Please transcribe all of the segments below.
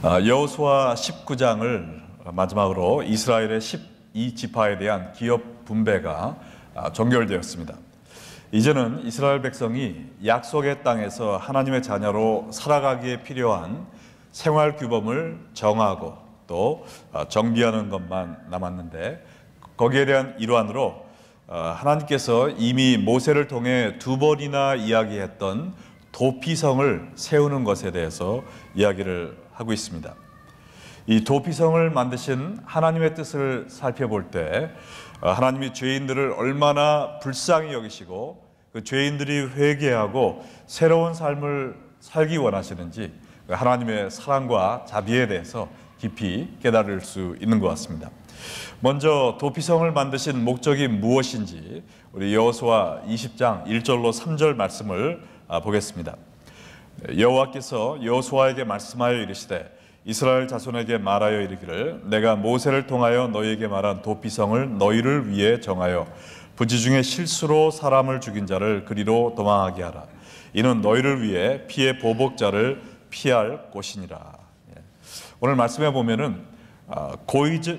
여호수아 19장을 마지막으로 이스라엘의 12지파에 대한 기업 분배가 종결되었습니다. 이제는 이스라엘 백성이 약속의 땅에서 하나님의 자녀로 살아가기에 필요한 생활 규범을 정하고 또 정비하는 것만 남았는데, 거기에 대한 일환으로 하나님께서 이미 모세를 통해 2번이나 이야기했던 도피성을 세우는 것에 대해서 이야기를 하고 있습니다. 이 도피성을 만드신 하나님의 뜻을 살펴볼 때 하나님이 죄인들을 얼마나 불쌍히 여기시고 그 죄인들이 회개하고 새로운 삶을 살기 원하시는지 하나님의 사랑과 자비에 대해서 깊이 깨달을 수 있는 것 같습니다. 먼저 도피성을 만드신 목적이 무엇인지 우리 여호수아 20장 1절로 3절 말씀을 보겠습니다. 여호와께서 여호수아에게 말씀하여 이르시되 이스라엘 자손에게 말하여 이르기를 내가 모세를 통하여 너희에게 말한 도피성을 너희를 위해 정하여 부지 중에 실수로 사람을 죽인 자를 그리로 도망하게 하라. 이는 너희를 위해 피의 보복자를 피할 곳이니라. 오늘 말씀에 보면은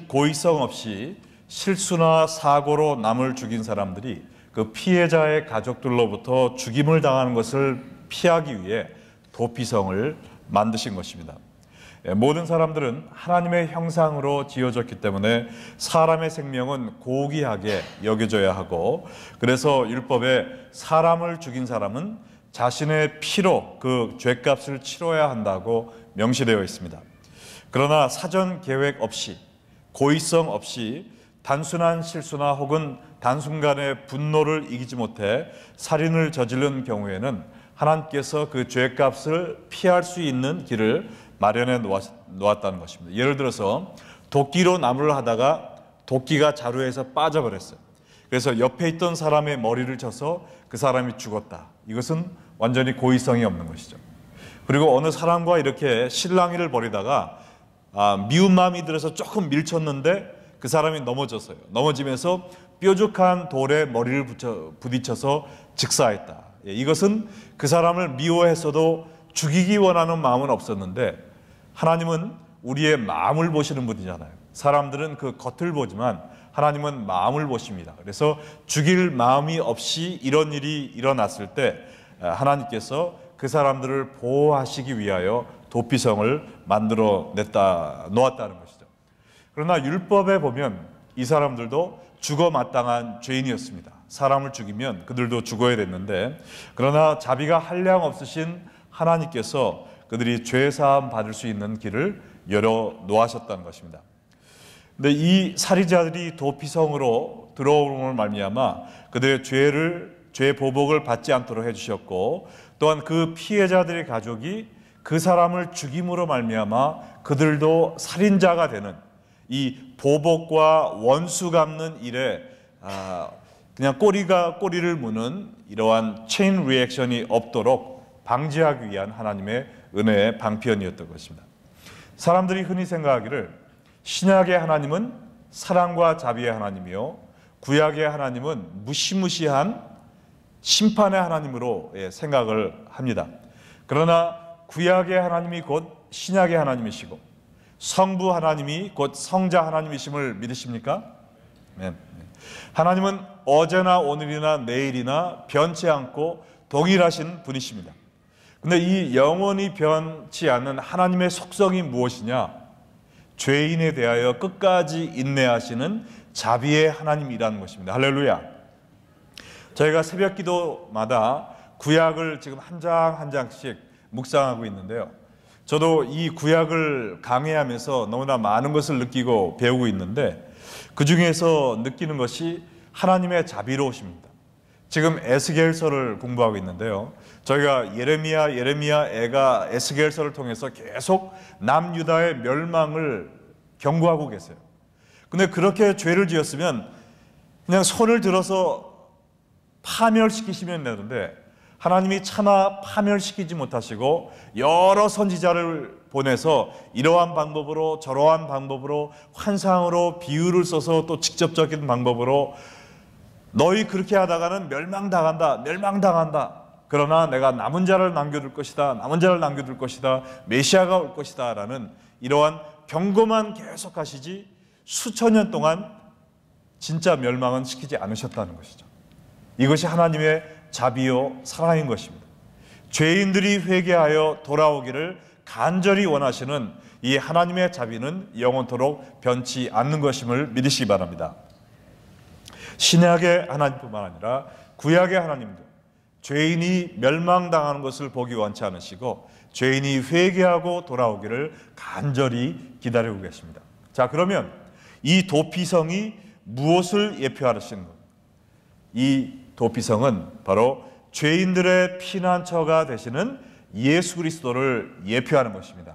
고의성 없이 실수나 사고로 남을 죽인 사람들이 그 피해자의 가족들로부터 죽임을 당하는 것을 피하기 위해 도피성을 만드신 것입니다. 모든 사람들은 하나님의 형상으로 지어졌기 때문에 사람의 생명은 고귀하게 여겨져야 하고, 그래서 율법에 사람을 죽인 사람은 자신의 피로 그 죄값을 치러야 한다고 명시되어 있습니다. 그러나 사전 계획 없이, 고의성 없이 단순한 실수나 혹은 단순간의 분노를 이기지 못해 살인을 저지른 경우에는 하나님께서 그 죄값을 피할 수 있는 길을 마련해 놓았다는 것입니다. 예를 들어서 도끼로 나무를 하다가 도끼가 자루에서 빠져버렸어요. 그래서 옆에 있던 사람의 머리를 쳐서 그 사람이 죽었다. 이것은 완전히 고의성이 없는 것이죠. 그리고 어느 사람과 이렇게 실랑이를 벌이다가 미운 마음이 들어서 조금 밀쳤는데 그 사람이 넘어졌어요. 넘어지면서 뾰족한 돌에 머리를 부딪혀서 즉사했다. 이것은 그 사람을 미워했어도 죽이기 원하는 마음은 없었는데, 하나님은 우리의 마음을 보시는 분이잖아요. 사람들은 그 겉을 보지만 하나님은 마음을 보십니다. 그래서 죽일 마음이 없이 이런 일이 일어났을 때 하나님께서 그 사람들을 보호하시기 위하여 도피성을 만들어 놓았다는 것이죠. 그러나 율법에 보면 이 사람들도 죽어 마땅한 죄인이었습니다. 사람을 죽이면 그들도 죽어야 됐는데, 그러나 자비가 한량 없으신 하나님께서 그들이 죄사함 받을 수 있는 길을 열어 놓으셨다는 것입니다. 근데 이 살인자들이 도피성으로 들어오는 말미암아 그들의 죄 보복을 받지 않도록 해주셨고, 또한 그 피해자들의 가족이 그 사람을 죽임으로 말미암아 그들도 살인자가 되는 이 보복과 원수 갚는 일에 그냥 꼬리를 무는 이러한 체인 리액션이 없도록 방지하기 위한 하나님의 은혜의 방편이었던 것입니다. 사람들이 흔히 생각하기를 신약의 하나님은 사랑과 자비의 하나님이요 구약의 하나님은 무시무시한 심판의 하나님으로 생각을 합니다. 그러나 구약의 하나님이 곧 신약의 하나님이시고 성부 하나님이 곧 성자 하나님이심을 믿으십니까? 네. 하나님은 어제나 오늘이나 내일이나 변치 않고 동일하신 분이십니다. 근데 이 영원히 변치 않는 하나님의 속성이 무엇이냐? 죄인에 대하여 끝까지 인내하시는 자비의 하나님이라는 것입니다. 할렐루야. 저희가 새벽 기도마다 구약을 지금 한 장 한 장씩 묵상하고 있는데요. 저도 이 구약을 강해하면서 너무나 많은 것을 느끼고 배우고 있는데, 그 중에서 느끼는 것이 하나님의 자비로우십니다. 지금 에스겔서를 공부하고 있는데요. 저희가 예레미야가 에스겔서를 통해서 계속 남유다의 멸망을 경고하고 계세요. 근데 그렇게 죄를 지었으면 그냥 손을 들어서 파멸시키시면 되는데, 하나님이 차마 파멸시키지 못하시고 여러 선지자를 보내서 이러한 방법으로 저러한 방법으로 환상으로 비유를 써서 또 직접적인 방법으로 너희 그렇게 하다가는 멸망당한다. 그러나 내가 남은 자를 남겨둘 것이다. 메시아가 올 것이다 라는 이러한 경고만 계속하시지 수천 년 동안 진짜 멸망은 시키지 않으셨다는 것이죠. 이것이 하나님의 자비요 사랑인 것입니다. 죄인들이 회개하여 돌아오기를 간절히 원하시는 이 하나님의 자비는 영원토록 변치 않는 것임을 믿으시기 바랍니다. 신약의 하나님뿐만 아니라 구약의 하나님도 죄인이 멸망당하는 것을 보기 원치 않으시고 죄인이 회개하고 돌아오기를 간절히 기다리고 계십니다. 자, 그러면 이 도피성이 무엇을 예표하시는 것? 이 도피성은 바로 죄인들의 피난처가 되시는 예수 그리스도를 예표하는 것입니다.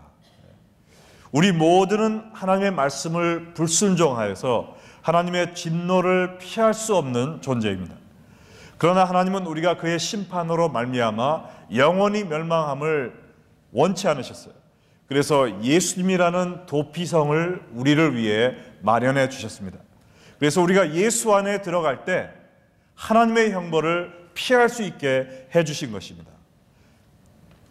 우리 모두는 하나님의 말씀을 불순종하여서 하나님의 진노를 피할 수 없는 존재입니다. 그러나 하나님은 우리가 그의 심판으로 말미암아 영원히 멸망함을 원치 않으셨어요. 그래서 예수님이라는 도피성을 우리를 위해 마련해 주셨습니다. 그래서 우리가 예수 안에 들어갈 때 하나님의 형벌을 피할 수 있게 해주신 것입니다.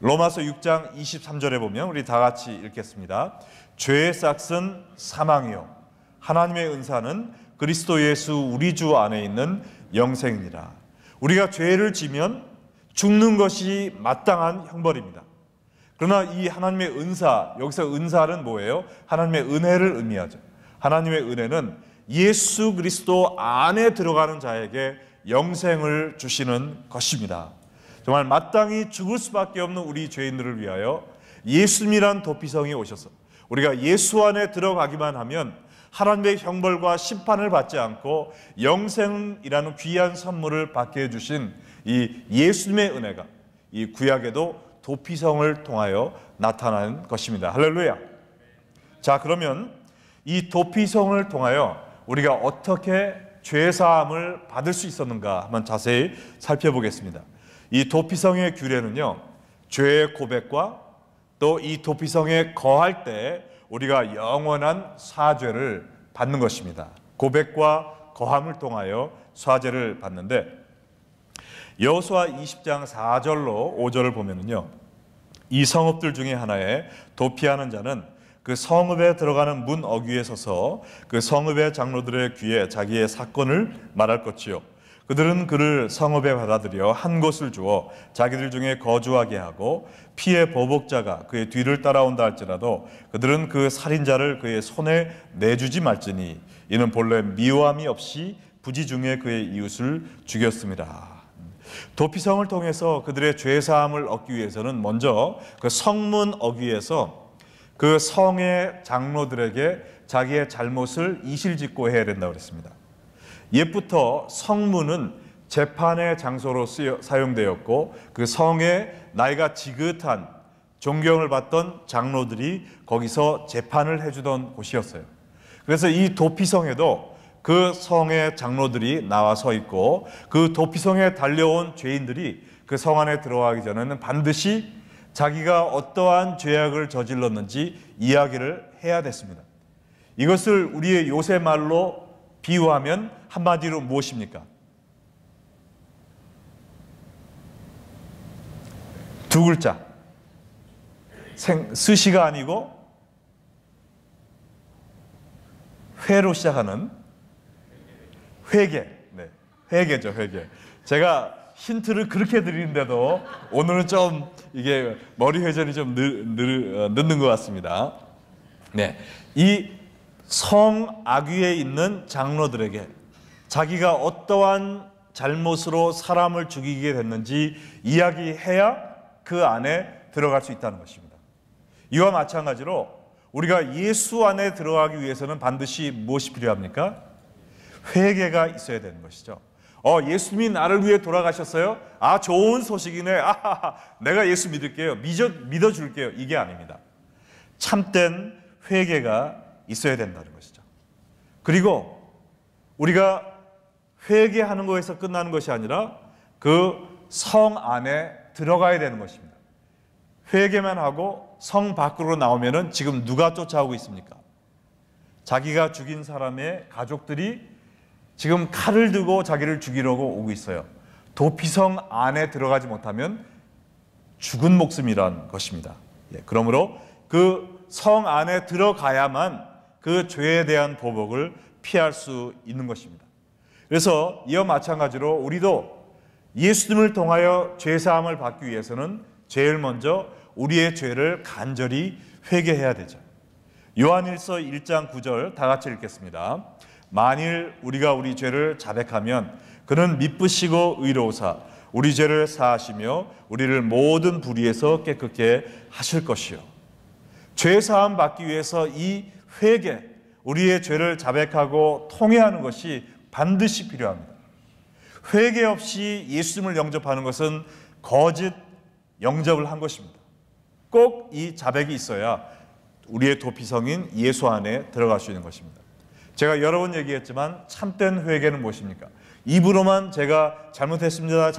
로마서 6장 23절에 보면 우리 다 같이 읽겠습니다. 죄의 싹은 사망이요 하나님의 은사는 그리스도 예수 우리 주 안에 있는 영생이니라. 우리가 죄를 지면 죽는 것이 마땅한 형벌입니다. 그러나 이 하나님의 은사, 여기서 은사는 뭐예요? 하나님의 은혜를 의미하죠. 하나님의 은혜는 예수 그리스도 안에 들어가는 자에게 영생을 주시는 것입니다. 정말 마땅히 죽을 수밖에 없는 우리 죄인들을 위하여 예수님이란 도피성이 오셔서 우리가 예수 안에 들어가기만 하면 하나님의 형벌과 심판을 받지 않고 영생이라는 귀한 선물을 받게 해주신 이 예수님의 은혜가 이 구약에도 도피성을 통하여 나타난 것입니다. 할렐루야. 자, 그러면 이 도피성을 통하여 우리가 어떻게 죄사함을 받을 수 있었는가 한번 자세히 살펴보겠습니다. 이 도피성의 규례는요, 죄의 고백과 또 이 도피성에 거할 때 우리가 영원한 사죄를 받는 것입니다. 고백과 거함을 통하여 사죄를 받는데, 여호수아 20장 4절로 5절을 보면은요, 이 성읍들 중에 하나에 도피하는 자는 그 성읍에 들어가는 문 어귀에 서서 그 성읍의 장로들의 귀에 자기의 사건을 말할 것이요, 그들은 그를 성읍에 받아들여 한 곳을 주어 자기들 중에 거주하게 하고 피의 보복자가 그의 뒤를 따라온다 할지라도 그들은 그 살인자를 그의 손에 내주지 말지니 이는 본래 미워함이 없이 부지 중에 그의 이웃을 죽였습니다. 도피성을 통해서 그들의 죄사함을 얻기 위해서는 먼저 그 성문 어귀에서 그 성의 장로들에게 자기의 잘못을 이실직고 해야 된다고 그랬습니다. 옛부터 성문은 재판의 장소로 사용되었고 그 성에 나이가 지긋한 존경을 받던 장로들이 거기서 재판을 해주던 곳이었어요. 그래서 이 도피성에도 그 성의 장로들이 나와 서 있고 그 도피성에 달려온 죄인들이 그 성 안에 들어가기 전에는 반드시 자기가 어떠한 죄악을 저질렀는지 이야기를 해야 됐습니다. 이것을 우리의 요새 말로 비유하면 한마디로 무엇입니까? 두 글자. 스시가 아니고 회로 시작하는 회개. 네, 회개죠, 회개. 제가 힌트를 그렇게 드리는데도 오늘은 좀 이게 머리 회전이 좀 늦는 것 같습니다. 네, 이 성악위에 있는 장로들에게 자기가 어떠한 잘못으로 사람을 죽이게 됐는지 이야기해야 그 안에 들어갈 수 있다는 것입니다. 이와 마찬가지로 우리가 예수 안에 들어가기 위해서는 반드시 무엇이 필요합니까? 회개가 있어야 되는 것이죠. 예수님이 나를 위해 돌아가셨어요? 아, 좋은 소식이네. 내가 예수 믿을게요. 믿어줄게요. 이게 아닙니다. 참된 회개가 있어야 된다는 것이죠. 그리고 우리가 회개하는 것에서 끝나는 것이 아니라 그 성 안에 들어가야 되는 것입니다. 회개만 하고 성 밖으로 나오면은 지금 누가 쫓아오고 있습니까? 자기가 죽인 사람의 가족들이 지금 칼을 들고 자기를 죽이려고 오고 있어요. 도피성 안에 들어가지 못하면 죽은 목숨이란 것입니다. 그러므로 그 성 안에 들어가야만 그 죄에 대한 보복을 피할 수 있는 것입니다. 그래서 이와 마찬가지로 우리도 예수님을 통하여 죄사함을 받기 위해서는 제일 먼저 우리의 죄를 간절히 회개해야 되죠. 요한일서 1장 9절 다 같이 읽겠습니다. 만일 우리가 우리 죄를 자백하면 그는 미쁘시고 의로우사 우리 죄를 사하시며 우리를 모든 불의에서 깨끗게 하실 것이요. 죄사함 받기 위해서 이 회개, 우리의 죄를 자백하고 통회하는 것이 반드시 필요합니다. 회개 없이 예수님을 영접하는 것은 거짓 영접을 한 것입니다. 꼭 이 자백이 있어야 우리의 도피성인 예수 안에 들어갈 수 있는 것입니다. 제가 여러 번 얘기했지만 참된 회개는 무엇입니까? 입으로만 제가 잘못했습니다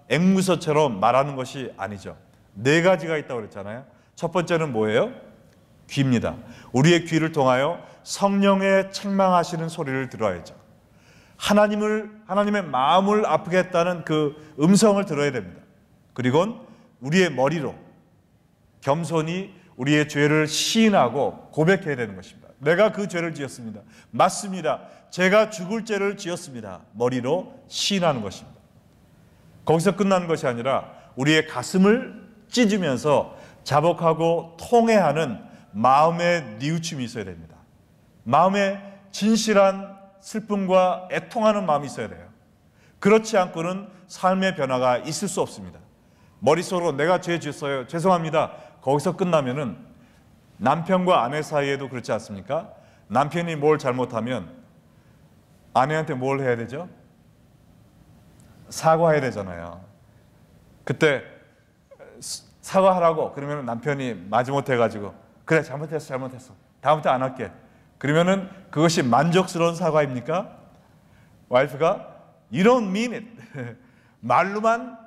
앵무새처럼 말하는 것이 아니죠. 네 가지가 있다고 그랬잖아요. 첫 번째는 뭐예요? 귀입니다. 우리의 귀를 통하여 성령의 책망하시는 소리를 들어야죠. 하나님의 마음을 아프게 했다는 그 음성을 들어야 됩니다. 그리고 우리의 머리로 겸손히 우리의 죄를 시인하고 고백해야 되는 것입니다. 내가 그 죄를 지었습니다. 맞습니다. 제가 죽을 죄를 지었습니다. 머리로 시인하는 것입니다. 거기서 끝나는 것이 아니라 우리의 가슴을 찢으면서 자복하고 통회하는 마음의 뉘우침이 있어야 됩니다. 마음에 진실한 슬픔과 애통하는 마음이 있어야 돼요. 그렇지 않고는 삶의 변화가 있을 수 없습니다. 머릿속으로 내가 죄 지었어요. 죄송합니다. 거기서 끝나면은 남편과 아내 사이에도 그렇지 않습니까? 남편이 뭘 잘못하면 아내한테 뭘 해야 되죠? 사과해야 되잖아요. 그때 사과하라고 그러면 남편이 마지못해 가지고 그래 잘못했어 다음부터 안 할게 그러면은 그것이 만족스러운 사과입니까? 와이프가 You don't mean it 말로만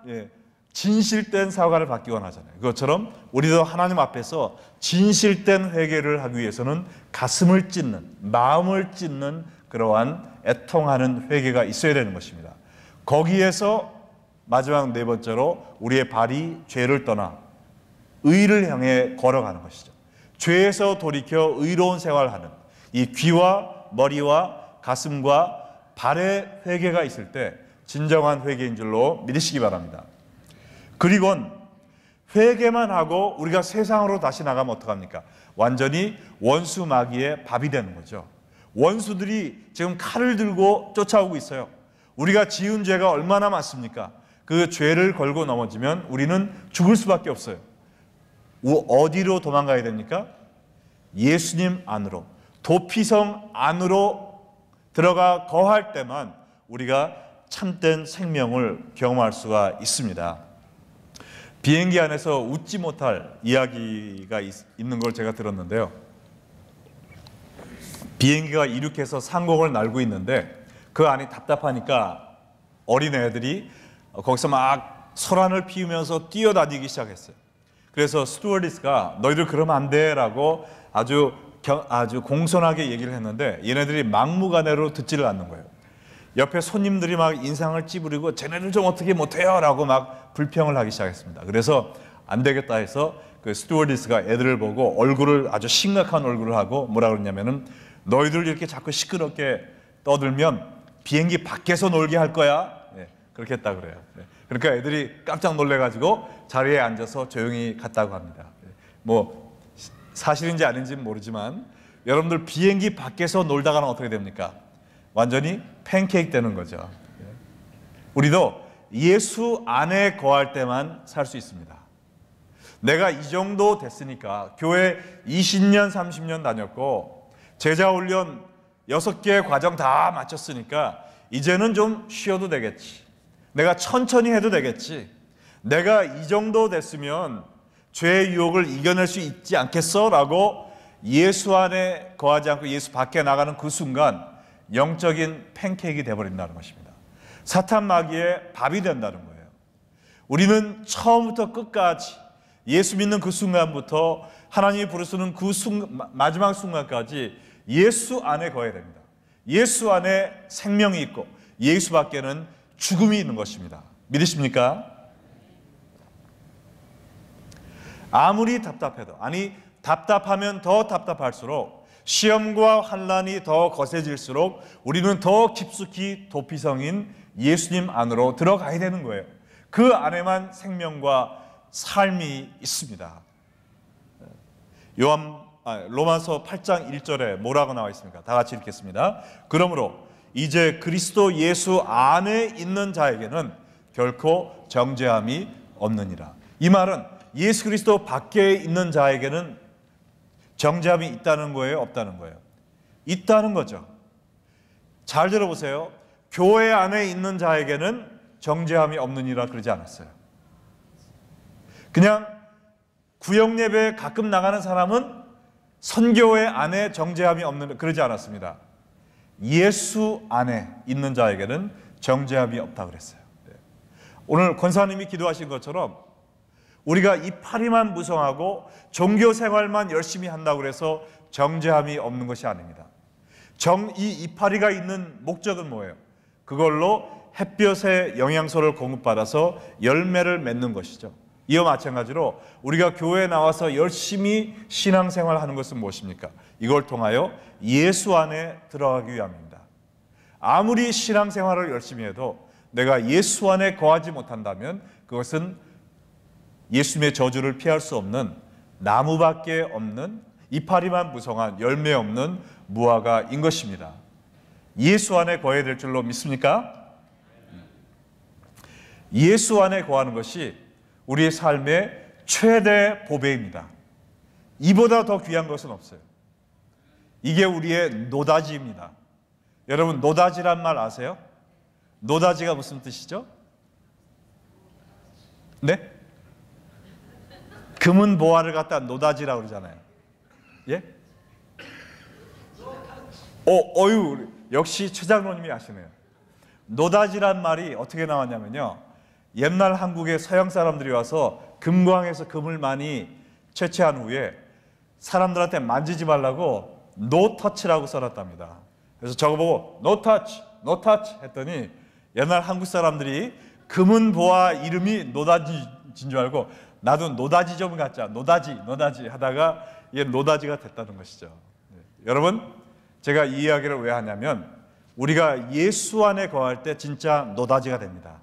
진실된 사과를 받기 원하잖아요. 그것처럼 우리도 하나님 앞에서 진실된 회개를 하기 위해서는 가슴을 찢는, 마음을 찢는 그러한 애통하는 회개가 있어야 되는 것입니다. 거기에서 마지막 네 번째로 우리의 발이 죄를 떠나 의를 향해 걸어가는 것이죠. 죄에서 돌이켜 의로운 생활하는 이 귀와 머리와 가슴과 발의 회개가 있을 때 진정한 회개인 줄로 믿으시기 바랍니다. 그리고 회개만 하고 우리가 세상으로 다시 나가면 어떡합니까? 완전히 원수 마귀의 밥이 되는 거죠. 원수들이 지금 칼을 들고 쫓아오고 있어요. 우리가 지은 죄가 얼마나 많습니까? 그 죄를 걸고 넘어지면 우리는 죽을 수밖에 없어요. 어디로 도망가야 됩니까? 예수님 안으로, 도피성 안으로 들어가 거할 때만 우리가 참된 생명을 경험할 수가 있습니다. 비행기 안에서 웃지 못할 이야기가 있는 걸 제가 들었는데요. 비행기가 이륙해서 상공을 날고 있는데 그 안이 답답하니까 어린애들이 거기서 막 소란을 피우면서 뛰어다니기 시작했어요. 그래서 스튜어디스가 너희들 그러면 안 돼 라고 아주 공손하게 얘기를 했는데 얘네들이 막무가내로 듣지를 않는 거예요. 옆에 손님들이 막 인상을 찌푸리고 쟤네들 좀 어떻게 못해요 라고 막 불평을 하기 시작했습니다. 그래서 안 되겠다 해서 그 스튜어디스가 애들을 보고 아주 심각한 얼굴을 하고 뭐라 그러냐면은 너희들 이렇게 자꾸 시끄럽게 떠들면 비행기 밖에서 놀게 할 거야. 그렇게 했다 그래요. 그러니까 애들이 깜짝 놀래가지고 자리에 앉아서 조용히 갔다고 합니다. 뭐 사실인지 아닌지는 모르지만 여러분들 비행기 밖에서 놀다가는 어떻게 됩니까? 완전히 팬케이크 되는 거죠. 우리도 예수 안에 거할 때만 살 수 있습니다. 내가 이 정도 됐으니까 교회 20년 30년 다녔고 제자훈련 6개 과정 다 마쳤으니까 이제는 좀 쉬어도 되겠지. 내가 천천히 해도 되겠지. 내가 이 정도 됐으면 죄의 유혹을 이겨낼 수 있지 않겠어? 라고 예수 안에 거하지 않고 예수 밖에 나가는 그 순간 영적인 팬케이크가 되어버린다는 것입니다. 사탄 마귀의 밥이 된다는 거예요. 우리는 처음부터 끝까지 예수 믿는 그 순간부터 하나님이 부르시는 그 마지막 순간까지 예수 안에 거해야 됩니다. 예수 안에 생명이 있고 예수 밖에는 죽음이 있는 것입니다. 믿으십니까? 아무리 답답해도, 아니 답답하면 더 답답할수록, 시험과 환난이 더 거세질수록 우리는 더 깊숙이 도피성인 예수님 안으로 들어가야 되는 거예요. 그 안에만 생명과 삶이 있습니다. 로마서 8장 1절에 뭐라고 나와 있습니까? 다 같이 읽겠습니다. 그러므로 이제 그리스도 예수 안에 있는 자에게는 결코 정죄함이 없느니라. 이 말은 예수 그리스도 밖에 있는 자에게는 정죄함이 있다는 거예요, 없다는 거예요? 있다는 거죠. 잘 들어보세요. 교회 안에 있는 자에게는 정죄함이 없느니라 그러지 않았어요. 그냥 구역 예배에 가끔 나가는 사람은 선교회 안에 정죄함이 없는, 그러지 않았습니다. 예수 안에 있는 자에게는 정죄함이 없다 그랬어요. 오늘 권사님이 기도하신 것처럼 우리가 이파리만 무성하고 종교 생활만 열심히 한다고 해서 정죄함이 없는 것이 아닙니다. 이 이파리가 있는 목적은 뭐예요? 그걸로 햇볕의 영양소를 공급받아서 열매를 맺는 것이죠. 이와 마찬가지로 우리가 교회에 나와서 열심히 신앙생활하는 것은 무엇입니까? 이걸 통하여 예수 안에 들어가기 위함입니다. 아무리 신앙생활을 열심히 해도 내가 예수 안에 거하지 못한다면 그것은 예수님의 저주를 피할 수 없는, 나무밖에 없는, 이파리만 무성한 열매 없는 무화과인 것입니다. 예수 안에 거해야 될 줄로 믿습니까? 예수 안에 거하는 것이 우리의 삶의 최대 보배입니다. 이보다 더 귀한 것은 없어요. 이게 우리의 노다지입니다. 여러분, 노다지란 말 아세요? 노다지가 무슨 뜻이죠? 네? 금은 보화를 갖다 노다지라고 그러잖아요. 예? 어유, 역시 최 장로님이 아시네요. 노다지란 말이 어떻게 나왔냐면요, 옛날 한국에 서양 사람들이 와서 금광에서 금을 많이 채취한 후에 사람들한테 만지지 말라고 No touch라고 써놨답니다. 그래서 저거 보고 No touch, No touch 했더니 옛날 한국 사람들이 금은 보화 이름이 노다지인 줄 알고 나도 노다지 좀 갖자, 노다지 하다가 이게 노다지가 됐다는 것이죠. 네. 여러분, 제가 이 이야기를 왜 하냐면 우리가 예수 안에 거할 때 진짜 노다지가 됩니다.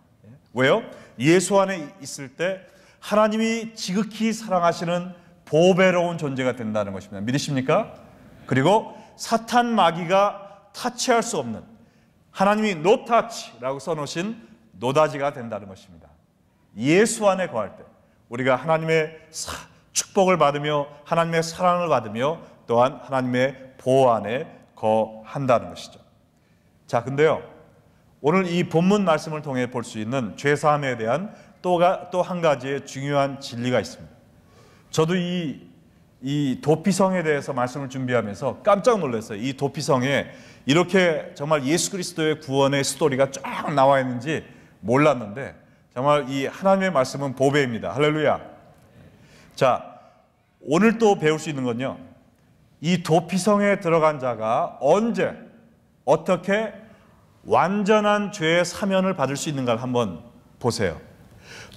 왜요? 예수 안에 있을 때 하나님이 지극히 사랑하시는 보배로운 존재가 된다는 것입니다. 믿으십니까? 그리고 사탄 마귀가 타치할 수 없는, 하나님이 No touch라고 써놓으신 노다지가 된다는 것입니다. 예수 안에 거할 때 우리가 하나님의 축복을 받으며 하나님의 사랑을 받으며 또한 하나님의 보호 안에 거한다는 것이죠. 자, 근데요, 오늘 이 본문 말씀을 통해 볼 수 있는 죄사함에 대한 또 한 가지의 중요한 진리가 있습니다. 저도 이 도피성에 대해서 말씀을 준비하면서 깜짝 놀랐어요. 이 도피성에 이렇게 정말 예수 그리스도의 구원의 스토리가 쫙 나와 있는지 몰랐는데 정말 이 하나님의 말씀은 보배입니다. 할렐루야. 자, 오늘 또 배울 수 있는 건요, 이 도피성에 들어간 자가 언제 어떻게 완전한 죄의 사면을 받을 수 있는가를 한번 보세요.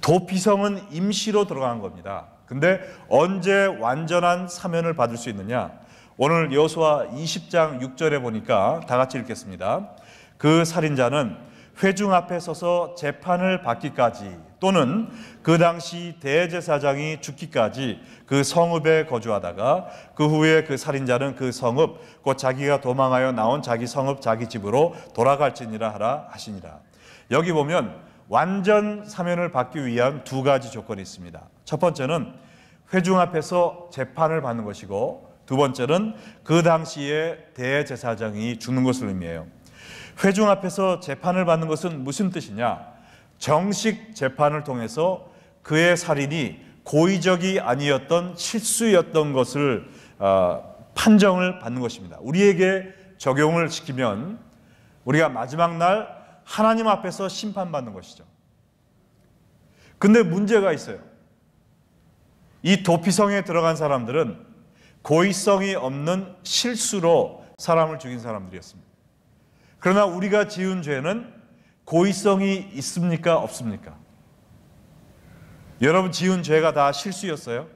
도피성은 임시로 들어간 겁니다. 근데 언제 완전한 사면을 받을 수 있느냐? 오늘 여호수아 20장 6절에 보니까 다 같이 읽겠습니다. 그 살인자는 회중 앞에 서서 재판을 받기까지 또는 그 당시 대제사장이 죽기까지 그 성읍에 거주하다가 그 후에 그 살인자는 그 성읍 곧 자기가 도망하여 나온 자기 성읍 자기 집으로 돌아갈지니라 하라 하시니라. 여기 보면 완전 사면을 받기 위한 두 가지 조건이 있습니다. 첫 번째는 회중 앞에서 재판을 받는 것이고, 두 번째는 그 당시에 대제사장이 죽는 것을 의미해요. 회중 앞에서 재판을 받는 것은 무슨 뜻이냐? 정식 재판을 통해서 그의 살인이 고의적이 아니었던 실수였던 것을 판정을 받는 것입니다. 우리에게 적용을 시키면 우리가 마지막 날 하나님 앞에서 심판받는 것이죠. 근데 문제가 있어요. 이 도피성에 들어간 사람들은 고의성이 없는 실수로 사람을 죽인 사람들이었습니다. 그러나 우리가 지은 죄는 고의성이 있습니까? 없습니까? 여러분 지은 죄가 다 실수였어요?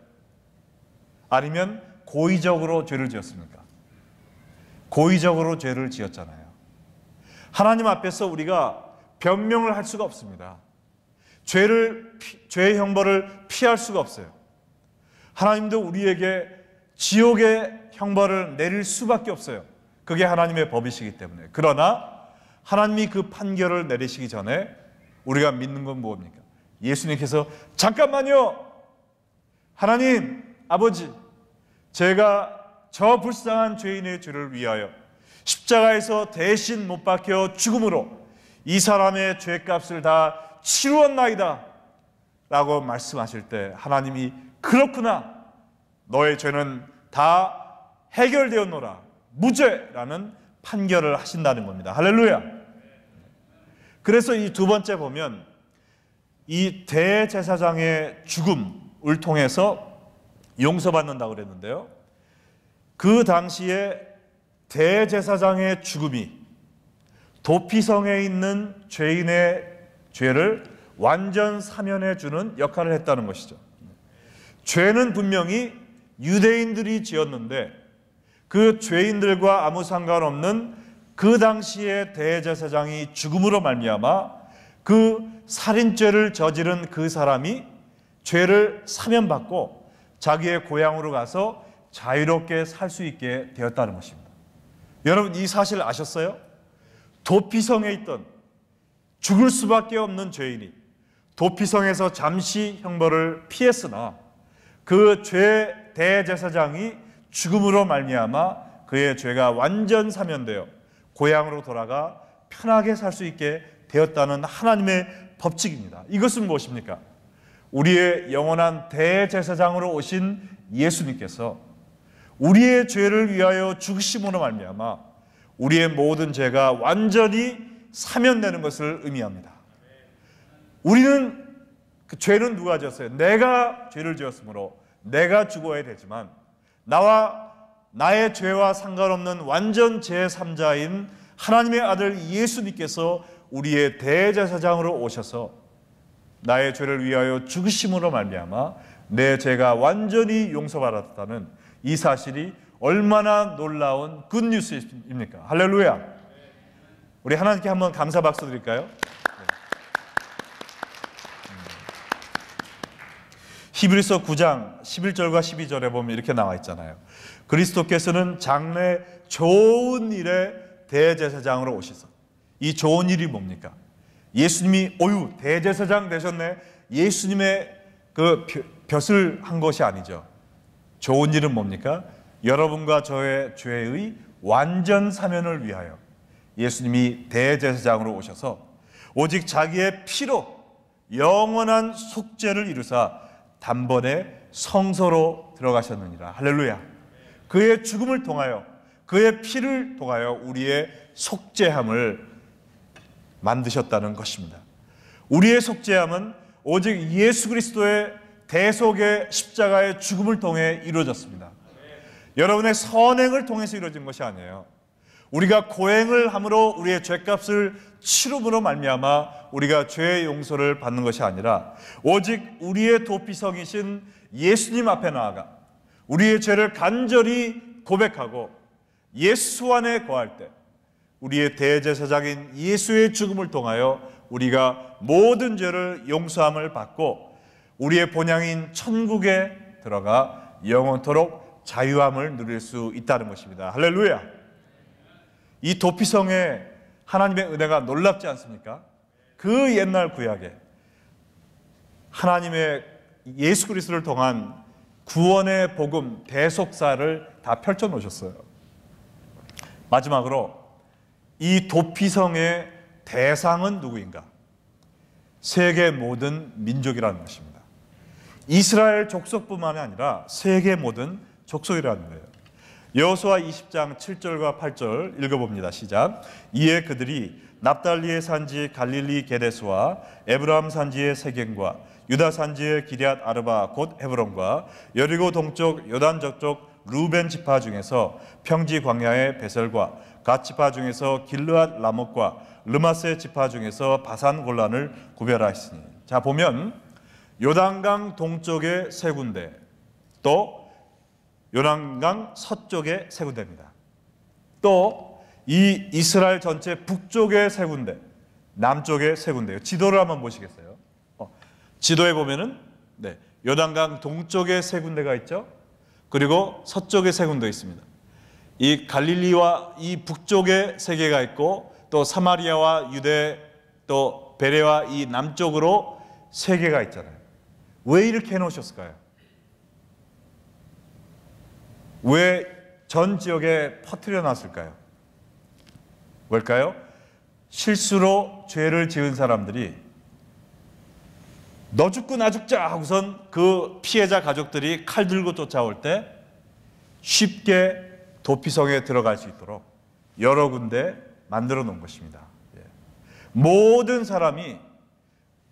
아니면 고의적으로 죄를 지었습니까? 고의적으로 죄를 지었잖아요. 하나님 앞에서 우리가 변명을 할 수가 없습니다. 죄의 형벌을 피할 수가 없어요. 하나님도 우리에게 지옥의 형벌을 내릴 수밖에 없어요. 그게 하나님의 법이시기 때문에. 그러나 하나님이 그 판결을 내리시기 전에 우리가 믿는 건 무엇입니까? 예수님께서 잠깐만요. 하나님 아버지, 제가 저 불쌍한 죄인의 죄를 위하여 십자가에서 대신 못 박혀 죽음으로 이 사람의 죄값을 다 치루었나이다 라고 말씀하실 때 하나님이 그렇구나, 너의 죄는 다 해결되었노라, 무죄라는 판결을 하신다는 겁니다. 할렐루야. 그래서 이 두 번째 보면 이 대제사장의 죽음을 통해서 용서받는다고 그랬는데요, 그 당시에 대제사장의 죽음이 도피성에 있는 죄인의 죄를 완전 사면해 주는 역할을 했다는 것이죠. 죄는 분명히 유대인들이 지었는데 그 죄인들과 아무 상관없는 그 당시의 대제사장이 죽음으로 말미암아 그 살인죄를 저지른 그 사람이 죄를 사면받고 자기의 고향으로 가서 자유롭게 살 수 있게 되었다는 것입니다. 여러분, 이 사실 아셨어요? 도피성에 있던 죽을 수밖에 없는 죄인이 도피성에서 잠시 형벌을 피했으나 그 죄 대제사장이 죽음으로 말미암아 그의 죄가 완전 사면되어 고향으로 돌아가 편하게 살 수 있게 되었다는 하나님의 법칙입니다. 이것은 무엇입니까? 우리의 영원한 대제사장으로 오신 예수님께서 우리의 죄를 위하여 죽으심으로 말미암아 우리의 모든 죄가 완전히 사면되는 것을 의미합니다. 우리는 그 죄는 누가 지었어요? 내가 죄를 지었으므로 내가 죽어야 되지만 나와 나의 죄와 상관없는 완전 제3자인 하나님의 아들 예수님께서 우리의 대제사장으로 오셔서 나의 죄를 위하여 죽으심으로 말미암아 내 죄가 완전히 용서받았다는 이 사실이 얼마나 놀라운 굿뉴스입니까? 할렐루야. 우리 하나님께 한번 감사 박수 드릴까요? 히브리서 9장 11절과 12절에 보면 이렇게 나와 있잖아요. 그리스도께서는 장래 좋은 일에 대제사장으로 오셔서, 이 좋은 일이 뭡니까? 예수님이 대제사장 되셨네, 예수님의 그 벼슬 한 것이 아니죠. 좋은 일은 뭡니까? 여러분과 저의 죄의 완전 사면을 위하여 예수님이 대제사장으로 오셔서 오직 자기의 피로 영원한 속죄를 이루사 단번에 성소로 들어가셨느니라. 할렐루야. 그의 죽음을 통하여, 그의 피를 통하여 우리의 속죄함을 만드셨다는 것입니다. 우리의 속죄함은 오직 예수 그리스도의 대속의 십자가의 죽음을 통해 이루어졌습니다. 여러분의 선행을 통해서 이루어진 것이 아니에요. 우리가 고행을 함으로 우리의 죄값을 치름으로 말미암아 우리가 죄의 용서를 받는 것이 아니라 오직 우리의 도피성이신 예수님 앞에 나아가 우리의 죄를 간절히 고백하고 예수 안에 거할 때 우리의 대제사장인 예수의 죽음을 통하여 우리가 모든 죄를 용서함을 받고 우리의 본향인 천국에 들어가 영원토록 자유함을 누릴 수 있다는 것입니다. 할렐루야. 이 도피성에 하나님의 은혜가 놀랍지 않습니까? 그 옛날 구약에 하나님의 예수 그리스도를 통한 구원의 복음, 대속사를 다 펼쳐 놓으셨어요. 마지막으로 이 도피성의 대상은 누구인가? 세계 모든 민족이라는 것입니다. 이스라엘 족속뿐만 아니라 세계 모든 족속이라는 거예요. 여호수아 20장 7절과 8절 읽어봅니다. 시작. 이에 그들이 납달리의 산지 갈릴리 게데스와 에브라임 산지의 세겜과 유다 산지의 기럇 아르바 곧 헤브론과 여리고 동쪽 요단 저쪽 루벤 지파 중에서 평지 광야의 베셀과 갓 지파 중에서 길르앗 라못과 르마세 지파 중에서 바산 골란을 구별하시니. 자, 보면 요단강 동쪽에 세 군데, 또 요단강 서쪽에 세 군데입니다. 또 이 이스라엘 전체 북쪽에 세 군데, 남쪽에 세 군데요. 지도를 한번 보시겠어요? 지도에 보면은 요단강 동쪽에 세 군데가 있죠. 그리고 서쪽에 세 군데 있습니다. 이 갈릴리와 이 북쪽에 세 개가 있고, 또 사마리아와 유대, 또 베레와 이 남쪽으로 세 개가 있잖아요. 왜 이렇게 해놓으셨을까요? 왜 전 지역에 퍼뜨려 놨을까요? 뭘까요? 실수로 죄를 지은 사람들이 너 죽고 나 죽자 하고선 그 피해자 가족들이 칼 들고 쫓아올 때 쉽게 도피성에 들어갈 수 있도록 여러 군데 만들어 놓은 것입니다. 모든 사람이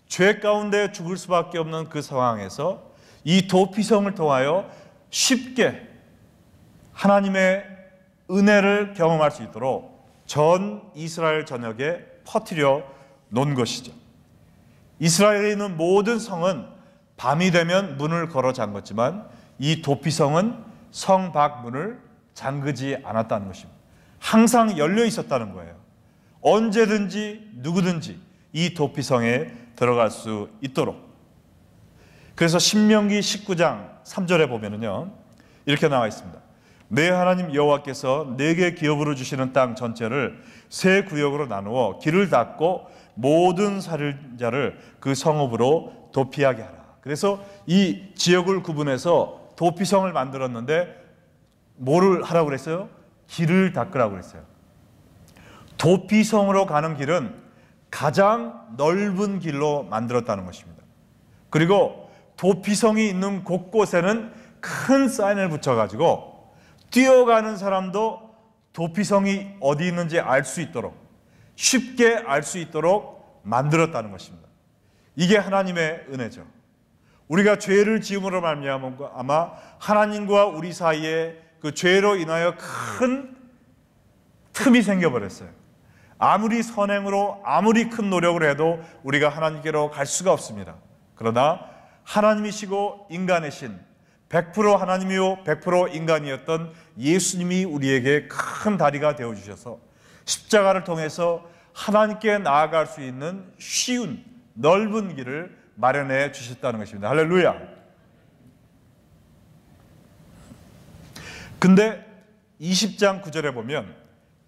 죄 가운데 죽을 수밖에 없는 그 상황에서 이 도피성을 통하여 쉽게 하나님의 은혜를 경험할 수 있도록 전 이스라엘 전역에 퍼뜨려 놓은 것이죠. 이스라엘에 있는 모든 성은 밤이 되면 문을 걸어 잠궜지만 이 도피성은 성 밖 문을 잠그지 않았다는 것입니다. 항상 열려 있었다는 거예요. 언제든지 누구든지 이 도피성에 들어갈 수 있도록. 그래서 신명기 19장 3절에 보면은요, 이렇게 나와 있습니다. 내 하나님 여호와께서 내게 기업으로 주시는 땅 전체를 세 구역으로 나누어 길을 닫고 모든 살인자를 그 성읍으로 도피하게 하라. 그래서 이 지역을 구분해서 도피성을 만들었는데 뭐를 하라고 그랬어요? 길을 닦으라고 그랬어요. 도피성으로 가는 길은 가장 넓은 길로 만들었다는 것입니다. 그리고 도피성이 있는 곳곳에는 큰 사인을 붙여가지고 뛰어가는 사람도 도피성이 어디 있는지 알 수 있도록, 쉽게 알 수 있도록 만들었다는 것입니다. 이게 하나님의 은혜죠. 우리가 죄를 지음으로 말미암아 아마 하나님과 우리 사이에 그 죄로 인하여 큰 틈이 생겨버렸어요. 아무리 선행으로 아무리 큰 노력을 해도 우리가 하나님께로 갈 수가 없습니다. 그러나 하나님이시고 인간이신 100% 하나님이요 100% 인간이었던 예수님이 우리에게 큰 다리가 되어주셔서 십자가를 통해서 하나님께 나아갈 수 있는 쉬운 넓은 길을 마련해 주셨다는 것입니다. 할렐루야. 근데 20장 9절에 보면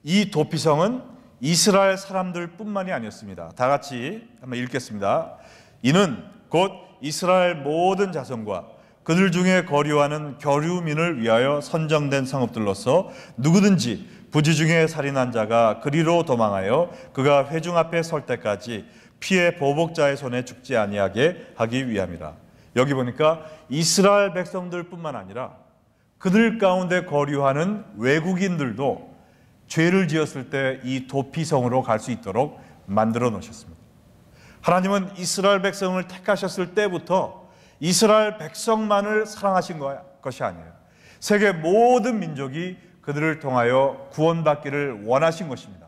이 도피성은 이스라엘 사람들 뿐만이 아니었습니다. 다 같이 한번 읽겠습니다. 이는 곧 이스라엘 모든 자손과 그들 중에 거류하는 겨류민을 위하여 선정된 성읍들로서 누구든지 부지 중에 살인한 자가 그리로 도망하여 그가 회중 앞에 설 때까지 피해 보복자의 손에 죽지 아니하게 하기 위함이라. 여기 보니까 이스라엘 백성들 뿐만 아니라 그들 가운데 거류하는 외국인들도 죄를 지었을 때 이 도피성으로 갈 수 있도록 만들어 놓으셨습니다. 하나님은 이스라엘 백성을 택하셨을 때부터 이스라엘 백성만을 사랑하신 것이 아니에요. 세계 모든 민족이 그들을 통하여 구원받기를 원하신 것입니다.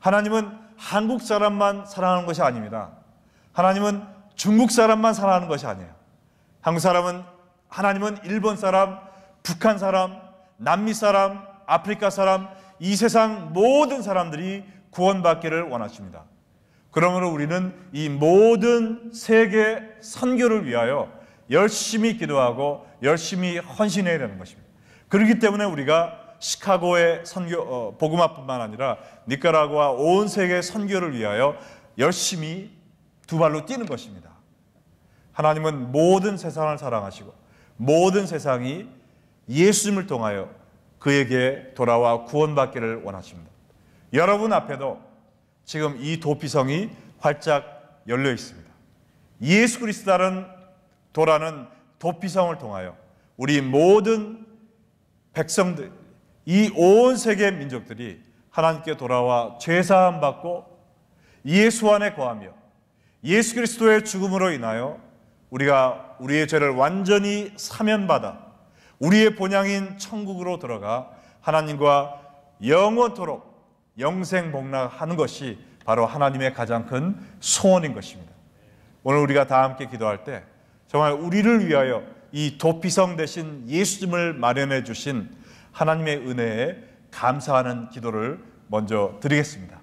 하나님은 한국 사람만 사랑하는 것이 아닙니다. 하나님은 중국 사람만 사랑하는 것이 아니에요. 한국 사람은, 하나님은 일본 사람, 북한 사람, 남미 사람, 아프리카 사람, 이 세상 모든 사람들이 구원받기를 원하십니다. 그러므로 우리는 이 모든 세계 선교를 위하여 열심히 기도하고 열심히 헌신해야 되는 것입니다. 그렇기 때문에 우리가 시카고의 선교, 복음화뿐만 아니라 니카라구아 온 세계 선교를 위하여 열심히 두 발로 뛰는 것입니다. 하나님은 모든 세상을 사랑하시고 모든 세상이 예수님을 통하여 그에게 돌아와 구원받기를 원하십니다. 여러분 앞에도 지금 이 도피성이 활짝 열려 있습니다. 예수 그리스도라는 도라는 도피성을 통하여 우리 모든 백성들, 이 온 세계 민족들이 하나님께 돌아와 죄사함 받고 예수 안에 거하며 예수 그리스도의 죽음으로 인하여 우리가 우리의 죄를 완전히 사면받아 우리의 본향인 천국으로 들어가 하나님과 영원토록 영생복락하는 것이 바로 하나님의 가장 큰 소원인 것입니다. 오늘 우리가 다 함께 기도할 때 정말 우리를 위하여 이 도피성 대신 예수님을 마련해 주신 하나님의 은혜에 감사하는 기도를 먼저 드리겠습니다.